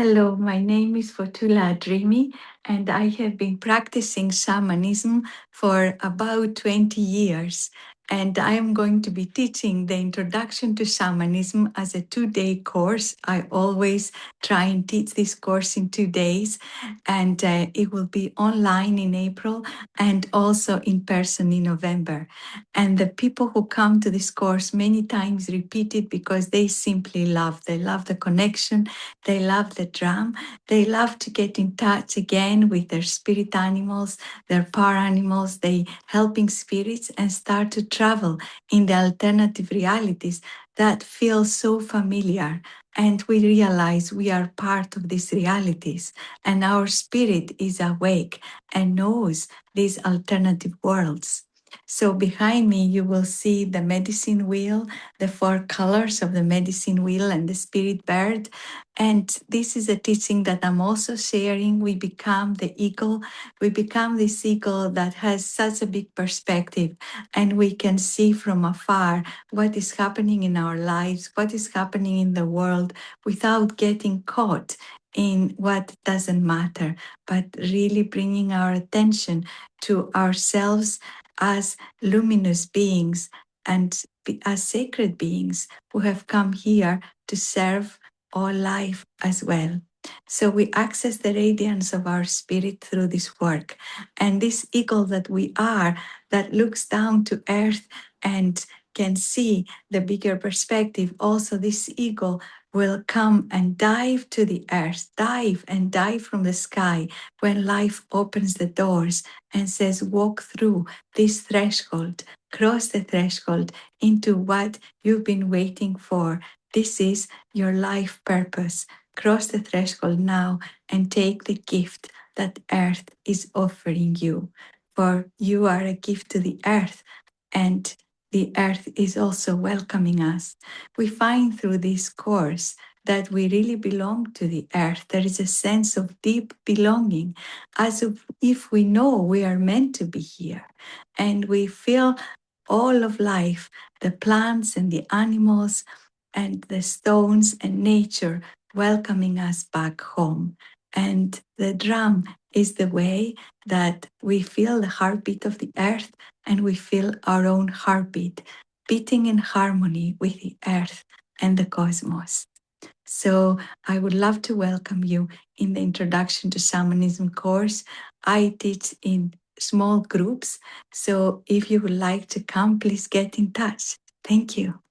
Hello, my name is Fotula Dreamy, and I have been practicing shamanism for about 20 years. And I am going to be teaching the introduction to shamanism as a 2-day course. I always try and teach this course in 2 days, and it will be online in April and also in person in November. And the people who come to this course many times repeat it because they simply love. They love the connection. They love the drum. They love to get in touch again with their spirit animals, their power animals, they helping spirits and start to travel in the alternative realities that feel so familiar. And we realize we are part of these realities, and our spirit is awake and knows these alternative worlds. So behind me, you will see the medicine wheel, the 4 colors of the medicine wheel and the spirit bird. And this is a teaching that I'm also sharing. We become the eagle. We become this eagle that has such a big perspective, and we can see from afar what is happening in our lives, what is happening in the world without getting caught in what doesn't matter, but really bringing our attention to ourselves as luminous beings and as sacred beings who have come here to serve all life as well. So we access the radiance of our spirit through this work. And this eagle that we are, that looks down to earth and can see the bigger perspective, also this eagle will come and dive to the earth, dive from the sky when life opens the doors and says, walk through this threshold, cross the threshold into what you've been waiting for. This is your life purpose. Cross the threshold now and take the gift that earth is offering you. For you are a gift to the earth, and the earth is also welcoming us. We find through this course that we really belong to the earth. There is a sense of deep belonging, as if we know we are meant to be here. And we feel all of life, the plants and the animals and the stones and nature welcoming us back home. And the drum is the way that we feel the heartbeat of the earth, and we feel our own heartbeat beating in harmony with the earth and the cosmos. So I would love to welcome you in the Introduction to Shamanism course. I teach in small groups. So if you would like to come, please get in touch. Thank you.